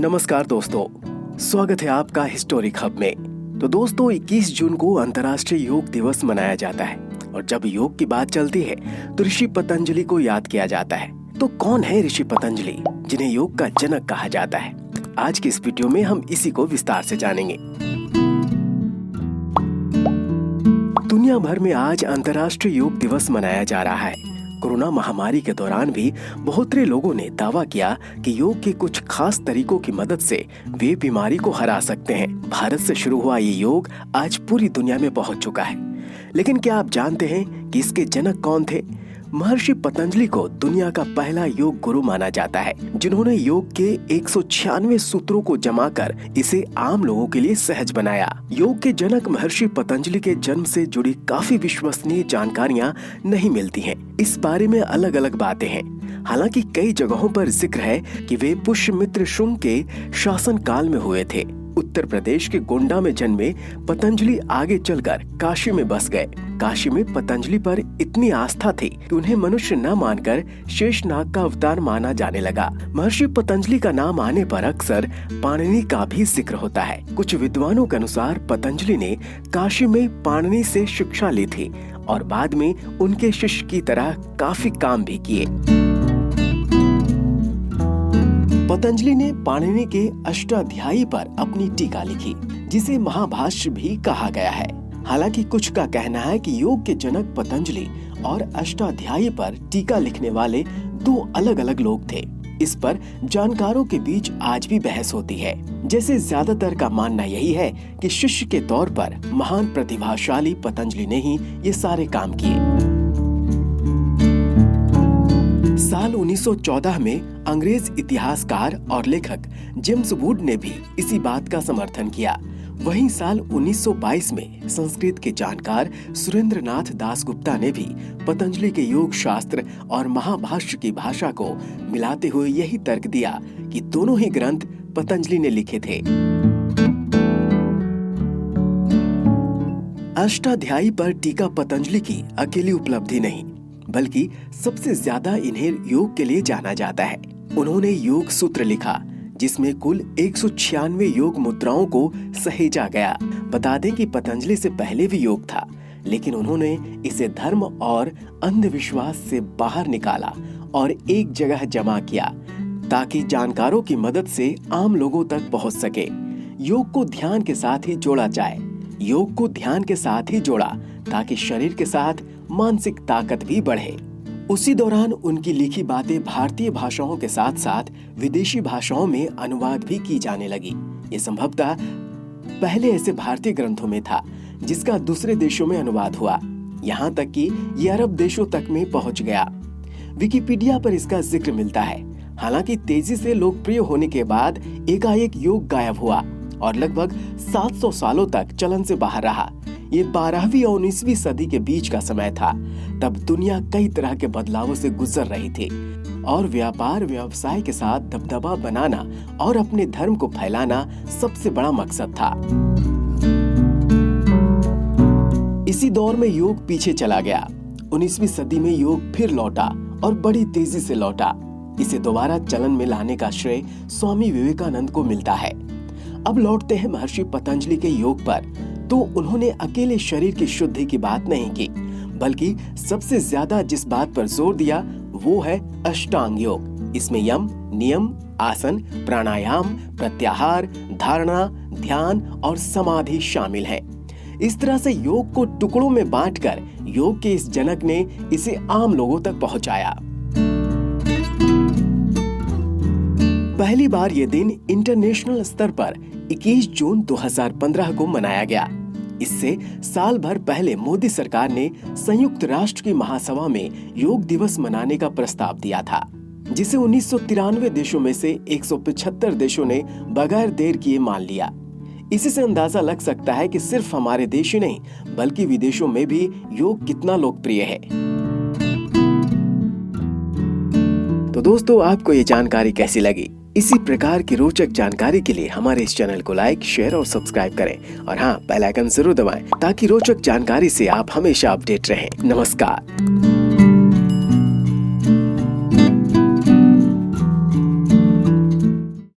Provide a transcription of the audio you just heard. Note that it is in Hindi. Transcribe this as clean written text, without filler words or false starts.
नमस्कार दोस्तों, स्वागत है आपका हिस्टोरिक हब में। तो दोस्तों 21 जून को अंतर्राष्ट्रीय योग दिवस मनाया जाता है और जब योग की बात चलती है तो ऋषि पतंजलि को याद किया जाता है। तो कौन है ऋषि पतंजलि, जिन्हें योग का जनक कहा जाता है? आज की इस वीडियो में हम इसी को विस्तार से जानेंगे। दुनिया भर में आज अंतर्राष्ट्रीय योग दिवस मनाया जा रहा है। कोरोना महामारी के दौरान भी बहुत से लोगों ने दावा किया कि योग के कुछ खास तरीकों की मदद से वे बीमारी को हरा सकते हैं। भारत से शुरू हुआ ये योग आज पूरी दुनिया में पहुंच चुका है। लेकिन क्या आप जानते हैं कि इसके जनक कौन थे? महर्षि पतंजलि को दुनिया का पहला योग गुरु माना जाता है, जिन्होंने योग के 196 सूत्रों को जमा कर इसे आम लोगों के लिए सहज बनाया। योग के जनक महर्षि पतंजलि के जन्म से जुड़ी काफी विश्वसनीय जानकारियां नहीं मिलती हैं। इस बारे में अलग अलग बातें हैं। हालांकि कई जगहों पर जिक्र है कि वे पुष्यमित्र शुंग के शासन काल में हुए थे। उत्तर प्रदेश के गोंडा में जन्मे पतंजलि आगे चलकर काशी में बस गए। काशी में पतंजलि पर इतनी आस्था थी कि उन्हें मनुष्य न मानकर शेषनाग का अवतार माना जाने लगा। महर्षि पतंजलि का नाम आने पर अक्सर पाणिनि का भी जिक्र होता है। कुछ विद्वानों के अनुसार पतंजलि ने काशी में पाणिनि से शिक्षा ली थी और बाद में उनके शिष्य की तरह काफी काम भी किए। पतंजलि ने पाणिनि के अष्टाध्यायी पर अपनी टीका लिखी, जिसे महाभाष्य भी कहा गया है। हालांकि कुछ का कहना है कि योग के जनक पतंजलि और अष्टाध्यायी पर टीका लिखने वाले दो अलग अलग लोग थे। इस पर जानकारों के बीच आज भी बहस होती है। जैसे ज्यादातर का मानना यही है कि शिष्य के तौर पर महान प्रतिभाशाली पतंजलि ने ही ये सारे काम किए। साल 1914 में अंग्रेज इतिहासकार और लेखक जेम्स वुड ने भी इसी बात का समर्थन किया। वहीं साल 1922 में संस्कृत के जानकार सुरेंद्रनाथ दासगुप्ता ने भी पतंजलि के योग शास्त्र और महाभाष्य की भाषा को मिलाते हुए यही तर्क दिया कि दोनों ही ग्रंथ पतंजलि ने लिखे थे। अष्टाध्यायी पर टीका पतंजलि की अकेली उपलब्धि नहीं, बल्कि सबसे ज्यादा इन्हें योग के लिए जाना जाता है। उन्होंने योग सूत्र लिखा, जिसमें कुल 196 योग मुद्राओं को सहेजा गया। बता दें कि पतंजलि से पहले भी योग था, लेकिन उन्होंने इसे धर्म और अंधविश्वास से बाहर निकाला और एक जगह जमा किया, ताकि जानकारों की मदद से आम लोगों तक पहुंच सके। योग को ध्यान के साथ ही जोड़ा जाए। योग को ध्यान के साथ ही जोड़ा ताकि शरीर के साथ मानसिक ताकत भी बढ़े। उसी दौरान उनकी लिखी बातें भारतीय भाषाओं के साथ साथ विदेशी भाषाओं में अनुवाद भी की जाने लगी। ये संभवतः पहले ऐसे भारतीय ग्रंथों में था जिसका दूसरे देशों में अनुवाद हुआ, यहाँ तक कि ये अरब देशों तक में पहुंच गया। विकिपीडिया पर इसका जिक्र मिलता है। हालांकि तेजी से लोकप्रिय होने के बाद एकाएक योग गायब हुआ और लगभग 700 सालों तक चलन से बाहर रहा। ये 12वीं और 19वीं सदी के बीच का समय था। तब दुनिया कई तरह के बदलावों से गुजर रही थी और व्यापार व्यवसाय के साथ दबदबा बनाना और अपने धर्म को फैलाना सबसे बड़ा मकसद था। इसी दौर में योग पीछे चला गया। 19वीं सदी में योग फिर लौटा और बड़ी तेजी से लौटा। इसे दोबारा चलन में लाने का श्रेय स्वामी विवेकानंद को मिलता है। अब लौटते हैं महर्षि पतंजलि के योग पर। तो उन्होंने अकेले शरीर की शुद्धि की बात नहीं की, बल्कि सबसे ज्यादा जिस बात पर जोर दिया वो है अष्टांग योग। इसमें यम, नियम, आसन, प्राणायाम, प्रत्याहार, धारणा, ध्यान और समाधि शामिल हैं। इस तरह से योग को टुकड़ों में बांटकर योग के इस जनक ने इसे आम लोगों तक पहुंचाया। पहली बार ये दिन इंटरनेशनल स्तर पर 21 जून 2015 को मनाया गया। इससे साल भर पहले मोदी सरकार ने संयुक्त राष्ट्र की महासभा में योग दिवस मनाने का प्रस्ताव दिया था, जिसे 1993 देशों में से 175 देशों ने बगैर देर किए मान लिया। इसी से अंदाजा लग सकता है कि सिर्फ हमारे देश ही नहीं, बल्कि विदेशों में भी योग कितना लोकप्रिय है। तो दोस्तों, आपको ये जानकारी कैसी लगी? इसी प्रकार की रोचक जानकारी के लिए हमारे इस चैनल को लाइक, शेयर और सब्सक्राइब करें और हाँ, बेल आइकन जरूर दबाएं ताकि रोचक जानकारी से आप हमेशा अपडेट रहें। नमस्कार।